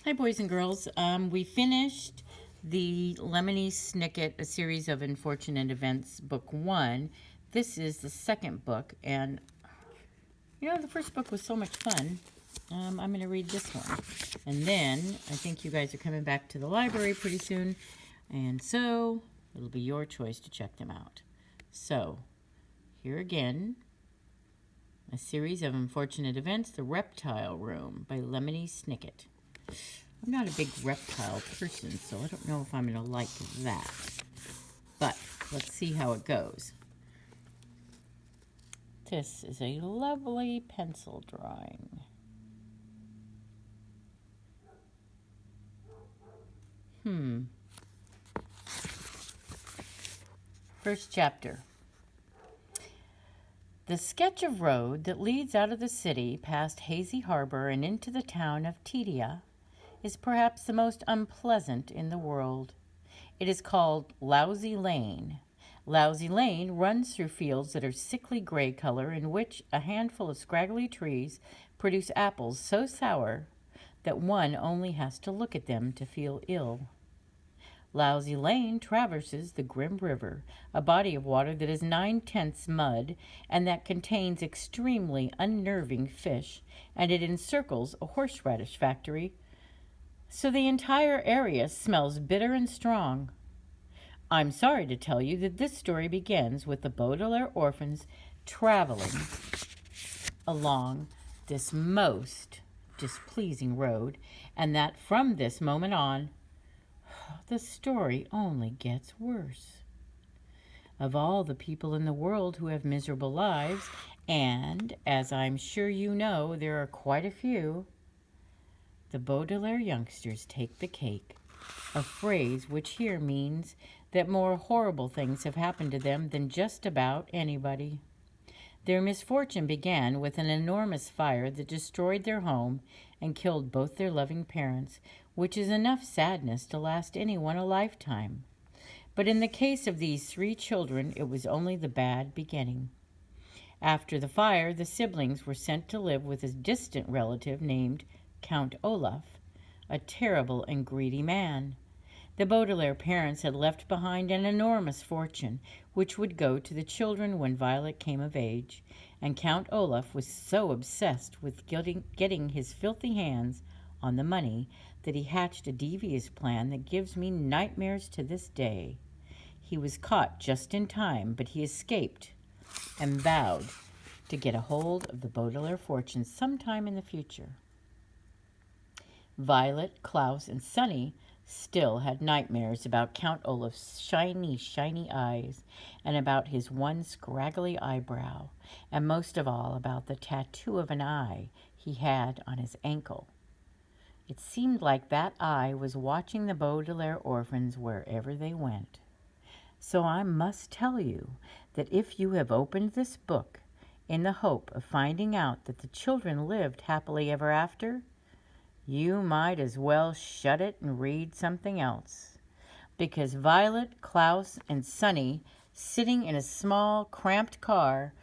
Hi, boys and girls. We finished the Lemony Snicket, A Series of Unfortunate Events, Book 1. This is the second book, and the first book was so much fun. I'm going to read this one. And then I think you guys are coming back to the library pretty soon, and so it'll be your choice to check them out. So, here again, A Series of Unfortunate Events, The Reptile Room by Lemony Snicket. I'm not a big reptile person, so I don't know if I'm going to like that. But let's see how it goes. This is a lovely pencil drawing. First chapter. The sketch of road that leads out of the city past Hazy Harbor and into the town of Tedia is perhaps the most unpleasant in the world. It is called Lousy Lane. Lousy Lane runs through fields that are sickly gray color, in which a handful of scraggly trees produce apples so sour that one only has to look at them to feel ill. Lousy Lane traverses the Grim River, a body of water that is 9/10 mud and that contains extremely unnerving fish, and it encircles a horseradish factory, so the entire area smells bitter and strong. I'm sorry to tell you that this story begins with the Beaudelaire orphans traveling along this most displeasing road, and that from this moment on, the story only gets worse. Of all the people in the world who have miserable lives, and as I'm sure you know, there are quite a few, the Beaudelaire youngsters take the cake, a phrase which here means that more horrible things have happened to them than just about anybody. Their misfortune began with an enormous fire that destroyed their home and killed both their loving parents, which is enough sadness to last anyone a lifetime. But in the case of these 3 children, it was only the bad beginning. After the fire, the siblings were sent to live with a distant relative named Count Olaf, a terrible and greedy man. The Beaudelaire parents had left behind an enormous fortune, which would go to the children when Violet came of age, and Count Olaf was so obsessed with getting his filthy hands on the money that he hatched a devious plan that gives me nightmares to this day. He was caught just in time, but he escaped and vowed to get a hold of the Beaudelaire fortune sometime in the future. Violet, Klaus, and Sonny still had nightmares about Count Olaf's shiny eyes, and about his one scraggly eyebrow, and most of all about the tattoo of an eye he had on his ankle. It seemed like that eye was watching the Beaudelaire orphans wherever they went. So I must tell you that if you have opened this book in the hope of finding out that the children lived happily ever after, you might as well shut it and read something else, because Violet, Klaus, and Sonny, sitting in a small, cramped car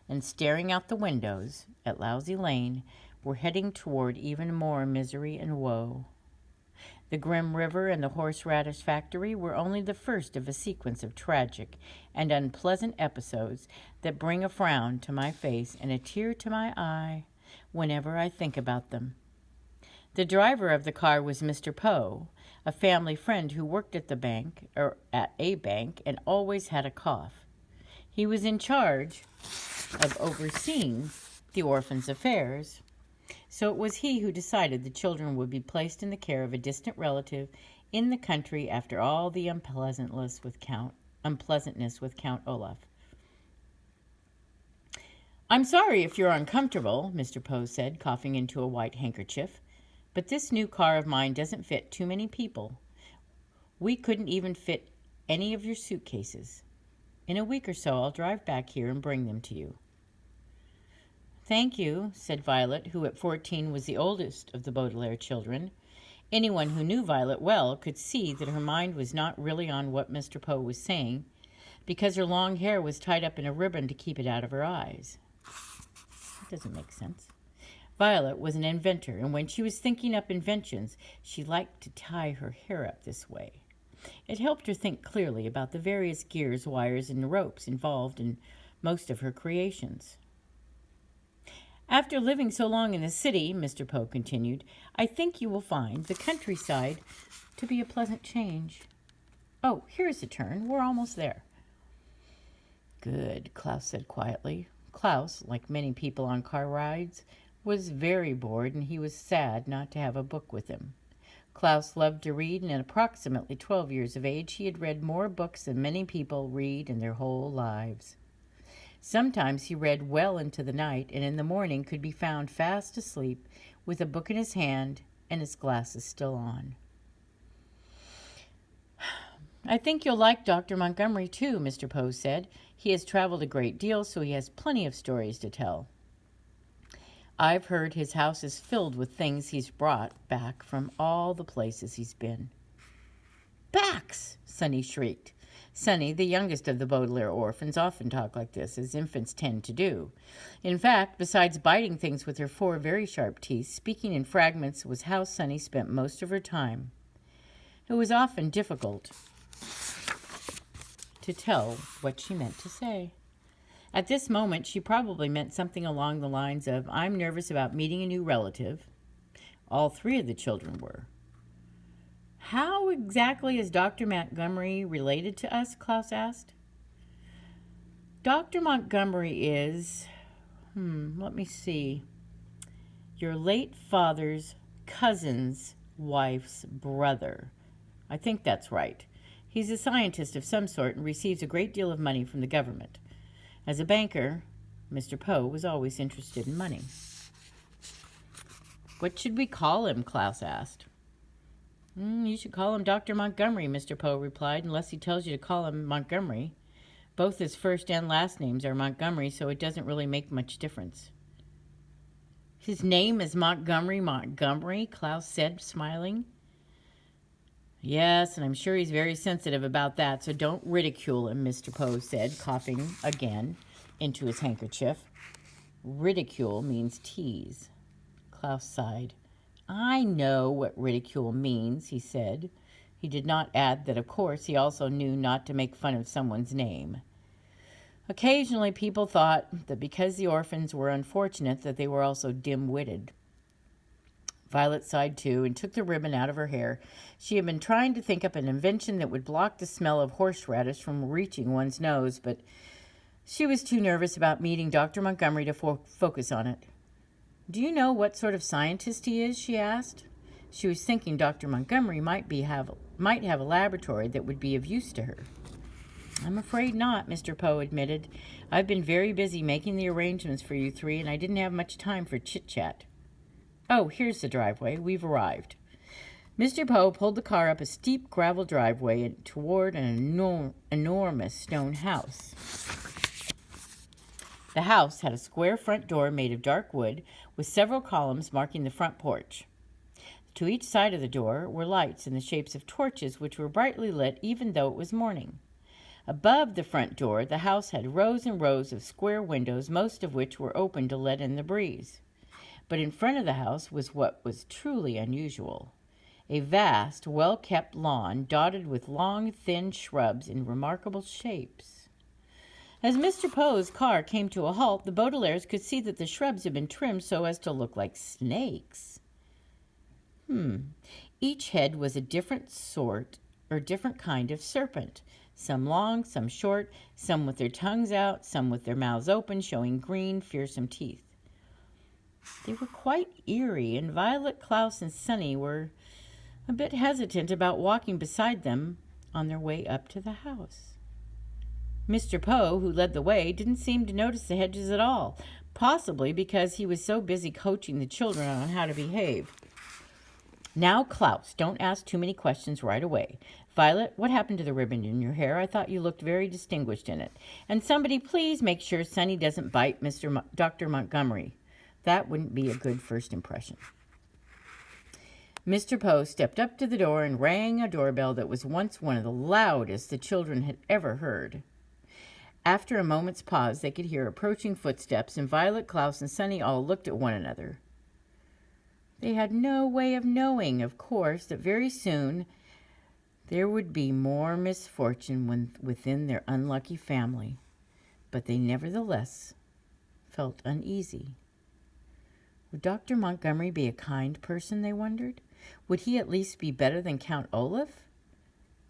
and staring out the windows at Lousy Lane, were heading toward even more misery and woe. The Grim River and the horseradish factory were only the first of a sequence of tragic and unpleasant episodes that bring a frown to my face and a tear to my eye whenever I think about them. The driver of the car was Mr. Poe, a family friend who worked at a bank, and always had a cough. He was in charge of overseeing the orphans' affairs, so it was he who decided the children would be placed in the care of a distant relative in the country after all the unpleasantness with Count Olaf. "I'm sorry if you're uncomfortable," Mr. Poe said, coughing into a white handkerchief, "but this new car of mine doesn't fit too many people. We couldn't even fit any of your suitcases. In a week or so, I'll drive back here and bring them to you." "Thank you," said Violet, who at 14 was the oldest of the Beaudelaire children. Anyone who knew Violet well could see that her mind was not really on what Mr. Poe was saying, because her long hair was tied up in a ribbon to keep it out of her eyes. That doesn't make sense. Violet was an inventor, and when she was thinking up inventions, she liked to tie her hair up this way. It helped her think clearly about the various gears, wires, and ropes involved in most of her creations. After living so long in the city, Mr. Poe continued, I think you will find the countryside to be a pleasant change. Oh, here's a turn. We're almost there. Good, Klaus said quietly. Klaus, like many people on car rides, was very bored, and he was sad not to have a book with him. Klaus loved to read, and at approximately 12 years of age, he had read more books than many people read in their whole lives. Sometimes he read well into the night, and in the morning could be found fast asleep with a book in his hand and his glasses still on. I think you'll like Dr. Montgomery, too, Mr. Poe said. He has traveled a great deal, so he has plenty of stories to tell. I've heard his house is filled with things he's brought back from all the places he's been. Backs! Sonny shrieked. Sonny, the youngest of the Beaudelaire orphans, often talked like this, as infants tend to do. In fact, besides biting things with her 4 very sharp teeth, speaking in fragments was how Sonny spent most of her time. It was often difficult to tell what she meant to say. At this moment, she probably meant something along the lines of, I'm nervous about meeting a new relative. All 3 of the children were. How exactly is Dr. Montgomery related to us? Klaus asked. Dr. Montgomery is, let me see, your late father's cousin's wife's brother. I think that's right. He's a scientist of some sort and receives a great deal of money from the government. As a banker, Mr. Poe was always interested in money. What should we call him? Klaus asked. You should call him Dr. Montgomery, Mr. Poe replied, unless he tells you to call him Montgomery. Both his first and last names are Montgomery, so it doesn't really make much difference. His name is Montgomery, Klaus said, smiling. Yes, and I'm sure he's very sensitive about that, so don't ridicule him, Mr. Poe said, coughing again into his handkerchief. Ridicule means tease. Klaus sighed. I know what ridicule means, he said. He did not add that, of course, he also knew not to make fun of someone's name. Occasionally, people thought that because the orphans were unfortunate, that they were also dim-witted. Violet sighed too and took the ribbon out of her hair. She had been trying to think up an invention that would block the smell of horseradish from reaching one's nose, but she was too nervous about meeting Dr. Montgomery to focus on it. Do you know what sort of scientist he is? She asked. She was thinking Dr. Montgomery might have a laboratory that would be of use to her. I'm afraid not, Mr. Poe admitted. I've been very busy making the arrangements for you 3, and I didn't have much time for chit-chat. Oh, here's the driveway. We've arrived. Mr. Poe pulled the car up a steep gravel driveway and toward an enormous stone house. The house had a square front door made of dark wood with several columns marking the front porch. To each side of the door were lights in the shapes of torches which were brightly lit even though it was morning. Above the front door, the house had rows and rows of square windows, most of which were open to let in the breeze. But in front of the house was what was truly unusual. A vast, well-kept lawn dotted with long, thin shrubs in remarkable shapes. As Mr. Poe's car came to a halt, the Beaudelaires could see that the shrubs had been trimmed so as to look like snakes. Each head was a different sort or different kind of serpent, some long, some short, some with their tongues out, some with their mouths open, showing green, fearsome teeth. They were quite eerie, and Violet, Klaus, and Sonny were a bit hesitant about walking beside them on their way up to the house. Mr. Poe, who led the way, didn't seem to notice the hedges at all, possibly because he was so busy coaching the children on how to behave. Now, Klaus, don't ask too many questions right away. Violet, what happened to the ribbon in your hair? I thought you looked very distinguished in it. And somebody please make sure Sonny doesn't bite Dr. Montgomery. That wouldn't be a good first impression. Mr. Poe stepped up to the door and rang a doorbell that was once one of the loudest the children had ever heard. After a moment's pause, they could hear approaching footsteps, and Violet, Klaus, and Sonny all looked at one another. They had no way of knowing, of course, that very soon there would be more misfortune within their unlucky family, but they nevertheless felt uneasy. Would Dr. Montgomery be a kind person, they wondered? Would he at least be better than Count Olaf?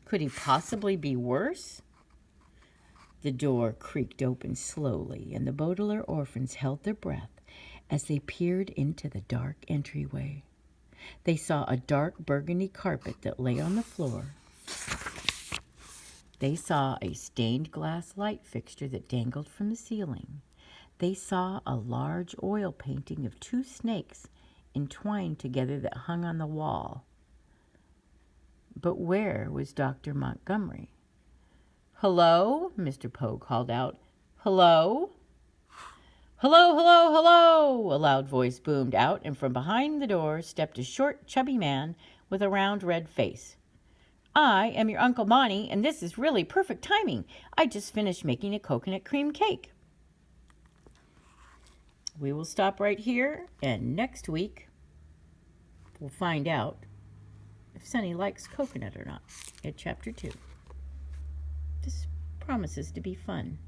Could he possibly be worse? The door creaked open slowly, and the Beaudelaire orphans held their breath as they peered into the dark entryway. They saw a dark burgundy carpet that lay on the floor. They saw a stained glass light fixture that dangled from the ceiling. They saw a large oil painting of two snakes entwined together that hung on the wall. But where was Dr. Montgomery? "Hello?" Mr. Poe called out. "Hello?" "Hello, hello, hello!" a loud voice boomed out, and from behind the door stepped a short, chubby man with a round, red face. "I am your Uncle Monty, and this is really perfect timing. I just finished making a coconut cream cake." We will stop right here, and next week we'll find out if Sunny likes coconut or not at Chapter 2. This promises to be fun.